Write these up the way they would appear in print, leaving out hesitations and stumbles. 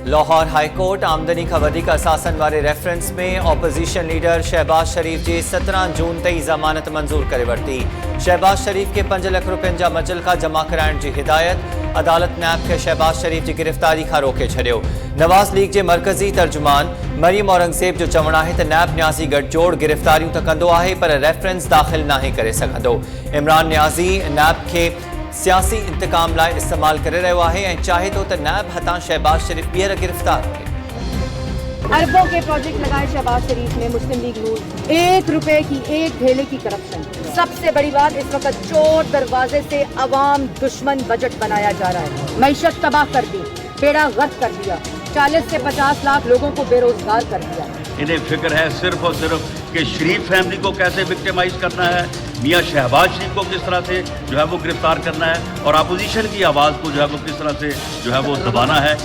Lahore high court आमदनी का वधीक असासन वाले रेफरेंस में ऑपोजिशन लीडर शहबाज शरीफ जी 17 जून तई जमानत मंजूर करे वरती। शहबाज शरीफ के 5 लाख रुपयनि जा मचलका जमा कराइण जी हिदायत। अदालत नैब के शहबाज शरीफ की गिरफ्तारी का रोके छड़ियो। नवाज लीग के मरकजी तर्जुमान मरियम औरंगजेब जो चवण है तो नैब न्याज़ी गठजोड़ गिरफ्तारियों तो कंदो है पर रेफरेंस दाखिल नाहे करे सकंदो। इमरान न्याज़ी नैब के सियासी इंतकाम लाइ इस्तेमाल करे रहो है और चाहे तो नैब हथा शहबाज शरीफ ॿीहर गिरफ्तार थे। अरबों के प्रोजेक्ट लगाए शहबाज शरीफ ने मुस्लिम लीग नून 1 रुपए की 1 ढेले की करप्शन। सबसे बड़ी बात इस वक्त चोर दरवाजे से अवाम दुश्मन बजट बनाया जा रहा है। मईशत तबाह कर दी, बेड़ा गर्क कर दिया, 40 से 50 लाख लोगों को बेरोजगार कर दिया। इन्हें फिक्र है सिर्फ और सिर्फ कि शरीफ फैमिली को कैसे विक्टिमाइज करना है, मियां शहबाज शरीफ को किस तरह से जो है वो गिरफ्तार करना है और अपोजिशन की आवाज़ को जो है वो किस तरह से जो है वो दबाना है।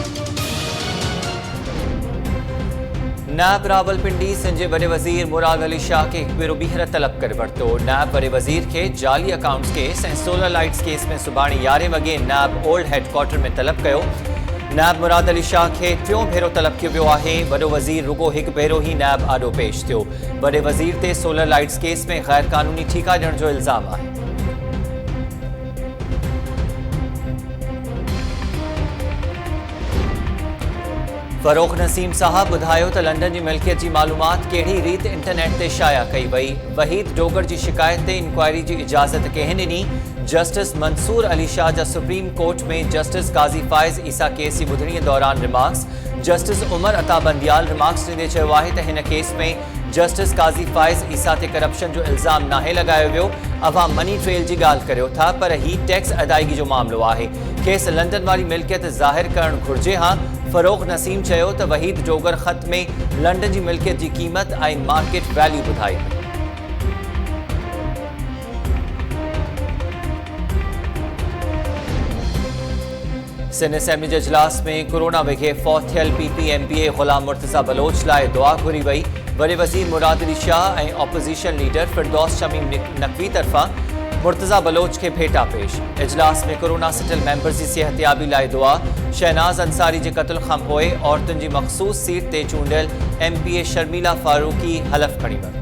नैब रावलपिंडी सिंध बड़े वजीर मुराद अली शाह के हिकु ॿीहर तलब करे वरतो। नैब बड़े वजीर के जाली अकाउंट्स केस और सोलर लाइट्स केस में सुभाणे 11 वगे नैब ओल्ड हेडक्वार्टर में तलब किया। नैब मुराद अली शाह के 3 भेरो तलब किया वियो है। वडो वजीर रुगो एक भेरो ही नैब आडो पेश थियो। बड़े वजीर ते सोलर लाइट्स केस में गैर कानूनी ठीका ॾियण जो इल्ज़ाम है। फरोख नसीम साहब ॿुधायो त लंडन की मिल्कियत की मालूमात कहिड़ी रीत इंटरनेट ते शाया कई वई। वहीद डोगर की शिकायत ते इंक्वायरी की इजाज़त कंहिं ॾिनी। जस्टिस मंसूर अली शाह जा सुप्रीम कोर्ट में जस्टिस काज़ी फाइज़ ईसा केस की ॿुधणीअ दौरान remarks. Justice Umar Ata Bandial remarks ॾींदे चयो आहे त हिन केस में जस्टिस काज़ी फाइज़ ईसा ते करप्शन जो इल्ज़ाम नाहे लगायो वियो। अवां मनी ट्रेल की ॻाल्हि करियो था पर ही टैक्स अदायगी जो मामलो आहे। खेसि लंडन वाली मिल्कियत ज़ाहिर करणु घुरिजे हा। फरोख नसीम चयो त वहीद डोगर ख़त में लंडन की मिल्कियत की क़ीमत और मार्केट वैल्यू ॿुधाई। सिंध असेंबली के इजलास में कोरोना वेघे फौत थियल PPMPA गुलाम मुर्तज़ा बलोच लाइ दुआ घुरी वई। वडे वज़ीर मुराद अली शाह और ऑपोजिशन लीडर फिरदौस शमीम नकवी तरफा मुर्तज़ा बलोच के भेटा पेश। इजलास में कोरोना सिटिल मेंबर्स की सेहतियाबी लाइ दुआ। शहनाज अंसारी के कत्ल खां पोइ औरतुनि की मखसूस सीट ते चूंडियल MPA शर्मिला फारूकी हलफ खणी वरितो।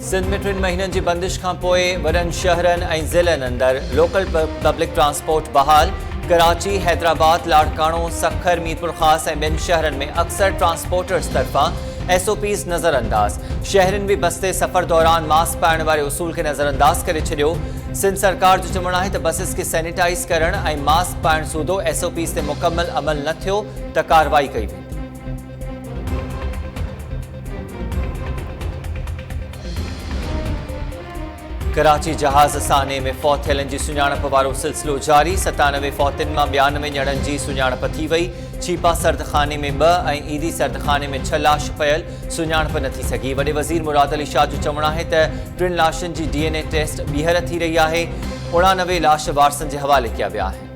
सिंध में 3 महीननि की बंदिश खां पोइ वॾनि शहरनि ऐं ज़िलनि अंदर लोकल पब्लिक ट्रांसपोर्ट बहाल। कराची, हैदराबाद, लाड़काणो, सखर, मीरपुर ख़ास और ॿियनि शहरनि में अक्सर ट्रांसपोर्टर्स तरफा SOPs नज़रअंदाज। शहरनि भी बस्ते सफ़र दौरान मास्क पाइण वारे उसूल के नज़रअंदाज करे छॾियो। सिंध सरकार जो चवणु आहे त बसिस के सैनिटाइज़ करण ऐं मास्क पाइण सूदो SOPs ते मुकम्मल अमल न थियो त कार्रवाई कई वेंदी। कराची जहाज़ साने में फौत थियलनि जी सुञाणप वारो सिलसिलो जारी। 97 फौतिन मां 92 ॼणनि जी सुञाणप थी वई। छीपा सर्दखाने में 2 और ईदी सर्दखाने में 6 लाश पयल सुञाणप न थी सघी। वडे वज़ीर मुराद अली शाह जो चवणु आहे त 3 लाशनि जी DNA टेस्ट ॿीहर थी रही है। 89 लाश वारसनि के हवाले किया विया आहिनि।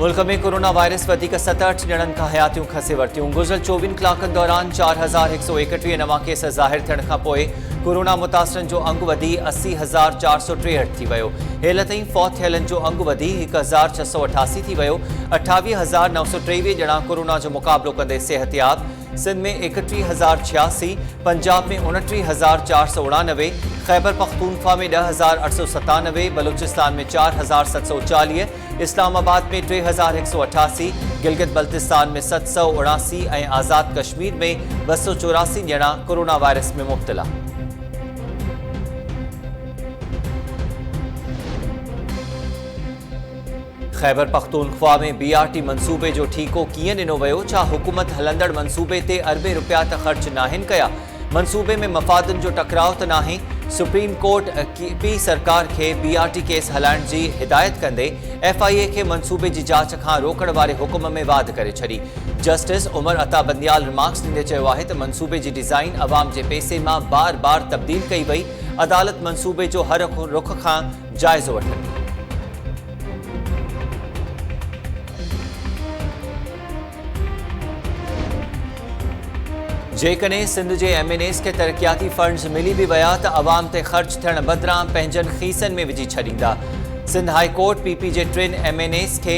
मुल्क में कोरोना वायरस वधीक 67 ॼणनि खां हयातियूं खसे वरतियूं। गुज़िरियल 24 कलाकनि दौरान 4131 नवां केस ज़ाहिर थियण खां पोइ कोरोना मुतासिरनि जो अंग वधी 80,463 थी वियो। हेल ताईं फौत थियलनि जो अंग वधी 1688 थी वियो। 28,923 ॼणा कोरोना जो मुक़ाबिलो कंदे सेहतियाब। सिंध में 31,086, पंजाब में 29,489, खैबर पख्तूनख्वा में 10,897, बलूचिस्तान में 4,740, इस्लामाबाद में 3,188, गिलगित बल्तिस्तान में 779 और आज़ाद कश्मीर में 284 ॼणा कोरोना वायरस में मुब्तला। खैबर पख्तूनख्वा में BRT मनसूबे जो ठीको कीअं ॾिनो वियो? छा हुकूमत हलंदड़ मनसूबे ते अरबे रुपया त ख़र्च नाहिन कया? मनसूबे में मफ़ादनि जो टकराव त नाहे? सुप्रीम कोर्ट पी सरकार के BRT केस हलाइण जी हिदायत कंदे FIA के मंसूबे जी जांच खां रोकण वारे हुकुम में वाध करे छड़ी। जस्टिस उमर अता बंदियाल रिमार्क्स ॾींदे चयो आहे त मंसूबे जी डिज़ाइन अवाम जे पैसे मां बार बार तब्दील कई वई। अदालत मंसूबे जो हर रुख खां जाइज़ो वठंदी। जेकॾहिं सिंध जे MNAs के तरक्याती फंड्स मिली भी विया त अवाम ते ख़र्च थियण बदिरां पंहिंजनि खीसनि में विझी छॾींदा। सिंध हाई कोर्ट PP जे 3 MNAs खे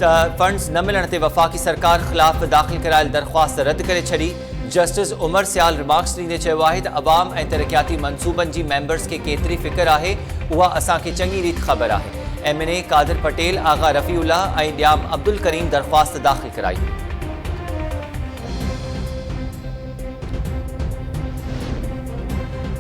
फंड्स न मिलण ते वफ़ाक़ी सरकार ख़िलाफ़ दाख़िल करायल दरख़्वास्त रद्द करे छॾी। जस्टिस उमर सियाल रिमार्क्स ॾींदे चयो आहे त अवाम ऐं तरक्याती मंसूबनि जी मेंबर्स खे केतिरी फ़िक्र आहे उहा असांखे चङी रीति ख़बर आहे। MNA कादिर पटेल, आगा रफ़ीउल्ला ऐं ॾियाम अब्दुल करीम दरख़्वास्त दाख़िल कराई।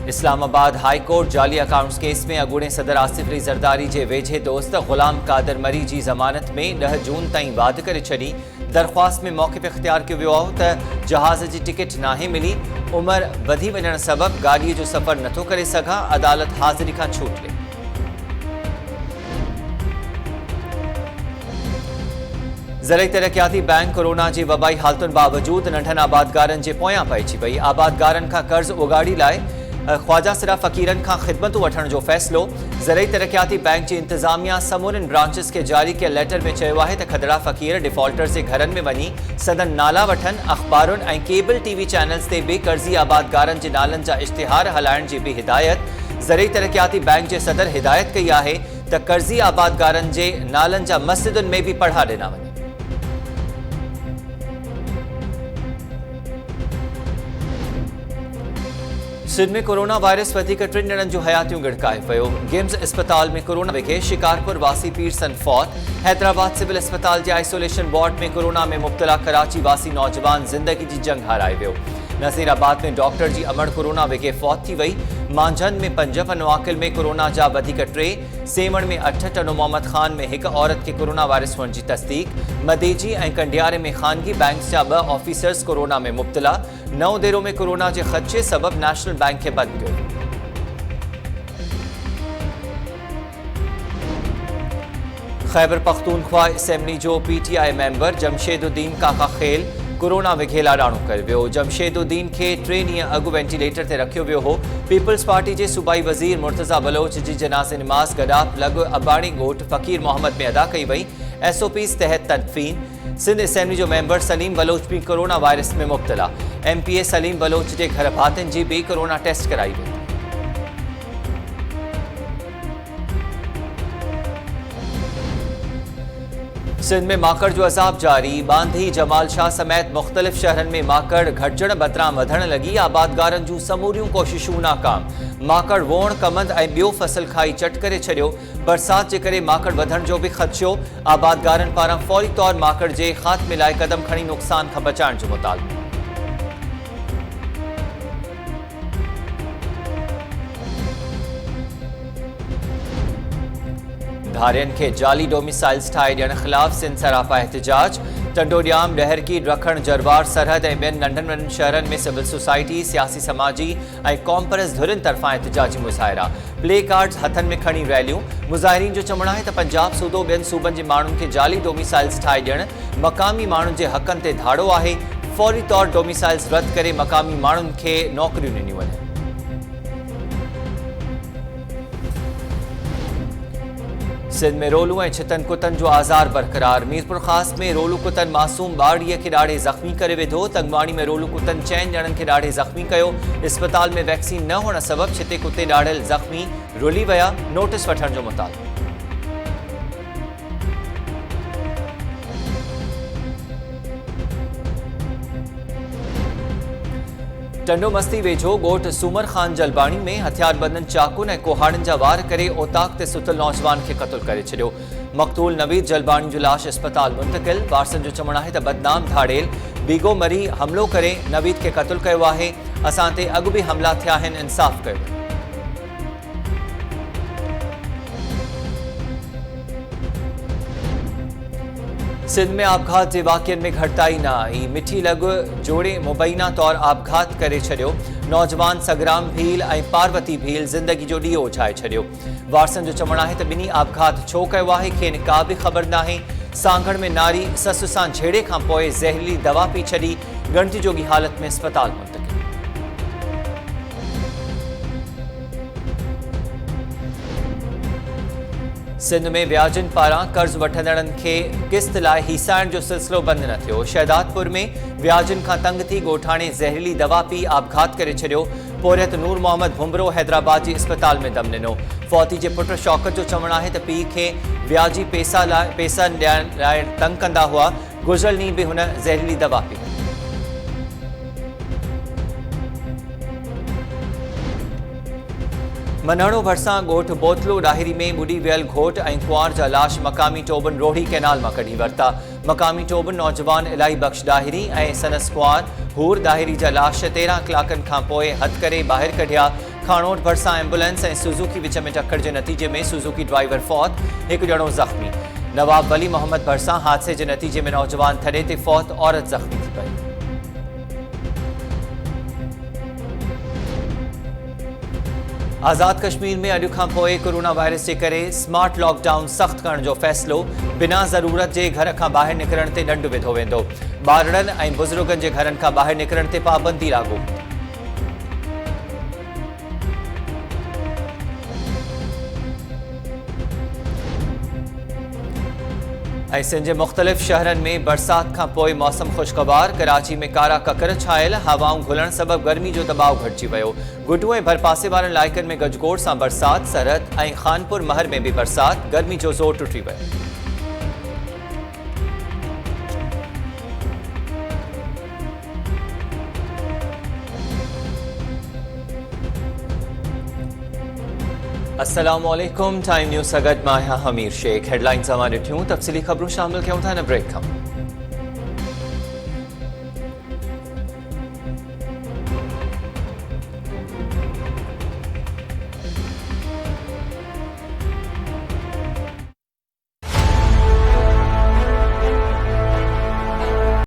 इस्लामाबाद हाई कोर्ट जाली अकाउंट्स केस में अॻूणे सदर आसिफ अली ज़रदारी जे वेझे दोस्त ग़ुलाम कादिर मरी जी ज़मानत में 10 जून ताईं वाध करे छॾी। दरख़्वास्त में मौक़िफ़ इख़्तियार कयो वियो हो त जहाज़ जी टिकट नाहे मिली। उमिरि वधी वञण सबबि गाॾीअ जो सफ़र नथो करे सघां। अदालत हाज़िरी खां छूट ॾिनी। ज़रई तरक़ियाती बैंक कोरोना जी वबाई हालतुनि बावजूदि नंढनि आबादगारनि जे पोयां पइजी वई। आबादगारनि खां कर्ज़ उगाड़ी लाइ ख्वाजा सिरा फ़क़ीरनि खां ख़िदमतूं वठण जो फ़ैसिलो। ज़रई तरक़ियाती बैंक जी इंतज़ामिया समूरनि ब्रांचिस खे जारी कयल लेटर में चयो आहे त खदड़ा फ़क़ीर डिफ़ॉल्टर्स जे घरनि में वञी सदन नाला वठनि। अख़बारुनि ऐं केबल TV चैनल्स ते बेकर्ज़ी आबादगारनि जे नालनि जा इश्तिहार हलाइण जी बि हिदायत। ज़रई तरक़ियाती बैंक जे सदर हिदायत कई आहे त कर्ज़ी आबादगारनि जे नालनि जा मस्जिदुनि में बि पढ़ा ॾिना वञनि। सिंध में कोरोना वायरस वधीक 3 ॼणनि जूं हयातियूं गिड़काए वियो। गिम्स अस्पताल में कोरोना विखे शिकारपुर वासी पीरसन फौत। हैदराबाद सिविल अस्पताल जे आइसोलेशन वार्ड में कोरोना में मुब्तला कराची वासी नौजवान ज़िंदगी जी जंग हाराए वियो। नज़ीराबाद में डॉक्टर जी अमड़ कोरोना विखे फौत थी वई। मांझंद में 5, पनवाकिल में कोरोना जा वधीक 3, सेवण में 8, टनो मोहम्मद खान में हिकु औरत खे कोरोना वायरस हुअण जी तस्दीक। मदेजी ऐं कंडियारे में ख़ानगी बैंक जा 2 ऑफिसर्स कोरोना में मुब्तला। नओं देरो में कोरोना जे ख़दशे सबबि नेशनल बैंक खे बंदि कयो। खैबर पख्तूनख्वा असेंबली जो PTI मेंबर जमशेदुद्दीन काका खेल कोरोना विघे लाडाणो कयो वियो। जमशेदुद्दीन खे 3 ॾींहं अॻु वेंटिलेटर ते रखियो वियो हो। पीपल्स पार्टी जे सूबाई वज़ीर मुर्तज़ा बलोच जी जनाज़े निमाज़ गडाप लॻ अबाणी ॻोठ फ़क़ीर मोहम्मद में अदा कई वई। SOPs तहत तदफ़ीन। सिंध असेंबली जो मेंबर सलीम बलोच भी कोरोना वायरस में मुब्तला। MPA सलीम बलोच जे घर भातियुनि जी भी कोरोना टेस्ट कराई वई। सिंध में माकड़ जो अज़ाब जारी। बांधी, जमाल शाह समेत मुख़्तलिफ़ शहरनि में माकड़ घटिजण बदिरां वधण लॻी। आबादगारनि जूं समूरियूं कोशिशूं नाकाम। माकड़ वोण, कमंद ऐं ॿियो फसल खाई चट करे छॾियो। बरसात जे करे माकड़ वधण जो बि ख़दशो। आबादगारनि पारां फ़ौरी तौर माकड़ जे ख़ात्मे लाइ क़दम खणी नुक़सान खां बचाइण जो मुतालबो। धारियनि खे जाली डोमिसाइल्स ठाहे ॾियण ख़िलाफ़ सिंध सरापा एहतिजाज। टंडोडियाम, डहरकी, रखण, जरवार, सरहद ऐं ॿियनि नंढनि नंढनि शहरनि में सिविल सोसाइटी, सियासी समाजी ऐं कॉम्परस धुरियुनि तरफ़ां एहतिजाजी मुज़ाहिरा। प्ले कार्ड्स हथनि में खणी रैलियूं। मुज़ाहिरीन जो चवणु आहे त पंजाब सूदो ॿियनि सूबनि जे माण्हुनि खे जाली डोमिसाइल्स ठाहे ॾियण मक़ामी माण्हुनि जे हक़नि ते धाड़ो आहे। फ़ौरी तौर डोमिसाइल्स रद्द करे मक़ामी माण्हुनि खे नौकरियूं ॾिनियूं वञनि। सिंध में रोलू ऐं छितन कुतन जो आज़ार बरक़रार। मीरपुर ख़ास में रोलू कुतन मासूम ॿारड़ीअ खे ॾाढे ज़ख़्मी करे विधो। तंगवाणी में रोलू कुतन 4 ॼणनि खे ॾाढे ज़ख़्मी कयो। इस्पताल में वैक्सीन न हुअण सबबि छिते कुते ॾाढियल ज़ख़्मी रुली विया। नोटिस वठण जो मुतालबो। टंडो मस्ती वेझो ॻोठ सूमर ख़ान जलबाणी में हथियारबंदनि चाकुनि ऐं कुहाड़नि जा वार करे ओताक ते सुतल नौजवान खे क़त्ल करे छॾियो। मक़तूल नवीद जलबाणी जो लाश अस्पताल मुंतक़िल। वारसनि जो चवणु आहे त बदनाम धाड़ेल बीगो मरी हमिलो करे नवीद खे क़त्ल कयो आहे। असां ते अॻु बि हमला थिया आहिनि, इंसाफ़ कयो। सिंध में आपघात जे वाक़ियनि में घटिताई न आई। मिठी लॻ जोड़े मुबैना तौर आपघात करे छॾियो। नौजवान सगराम भील ऐं पार्वती भील ज़िंदगी जो ॾींहुं ओछाए छॾियो। वारसनि जो चवणु आहे त ॿिन्ही आपघात छो कयो आहे खेनि का बि ख़बर नाहे। सांगड़ में नारी ससु सां झेड़े खां पोइ ज़हरीली दवा पी छॾी, ॻणिती जोगी हालत में अस्पताल मुंतक़िल। सिंध में व्याजनि पारां कर्ज़ वठंदड़नि खे क़िस्त लाइ हीसाइण जो सिलसिलो बंदि न थियो। शहदादपुर में व्याजनि खां तंग थी ॻोठाणे ज़हरीली दवा पी आपघात करे छॾियो। पोरियत नूर मोहम्मद भुमरो हैदराबाद जी अस्पताल में दम ॾिनो। फौती जे पुट शौकत जो चवणु आहे त पीउ खे व्याजी पैसा ॾियण लाइ तंग कंदा हुआ। गुज़िरियल ॾींहुं बि हुन ज़हरीली दवा पी। मनहड़ो भरिसां ॻोठ बोतलो डाहिरी में ॿुॾी वियल घोट ऐं कुंवार जा लाश मक़ामी टोबन रोहिड़ी कैनाल मां कढी वरिता। मक़ामी टोबन नौजवान इलाही बख़्श डाहिरी ऐं संदसि कुंवार हूर डाहिरी जा लाश 13 कलाकनि खां पोइ हथ करे ॿाहिरि कढिया। खाणोट भरिसां एम्बुलेंस ऐं सुज़ुकी विच में टक्कर जे नतीजे में सुज़ुकी ड्राइवर फौत, हिकु ॼणो ज़ख़्मी। नवाब वली मोहम्मद भरिसां हादसे जे नतीजे में नौजवान थॾे ते फौत, औरत ज़ख़्मी थी पई। आज़ाद कश्मीर में अॼु खां पोइ कोरोना वायरस जे करे स्मार्ट लॉकडाउन सख़्तु करण जो फ़ैसिलो। बिना ज़रूरत जे घर खां ॿाहिरि निकिरण ते ॾंडु विधो वेंदो। ॿारड़नि ऐं बुज़ुर्गनि जे घरनि खां ॿाहिरि निकिरण ते पाबंदी लागू। ऐं सिंध जे मुख़्तलिफ़ शहरनि में बरसाति खां पोइ मौसम ख़ुशगवार। कराची में कारा ककर छायल, हवाऊं घुलण सबबि गर्मी जो दबाव घटिजी वियो। गुडू ऐं भरपासे वारनि इलाइक़नि में गजगोड़ सां बरसाति। सरहद ऐं खानपुर महर में बि बरसाति। गर्मी जो ज़ोर टुटी वियो। अस्सलामु अलैकुम। टाइम न्यूज़ सां गॾु मां आहियां हमीर शेख। हेडलाइन्स मां ॾिठियूं, तफ़सीली ख़बरूं शामिल कयूं था हिन ब्रेक खां।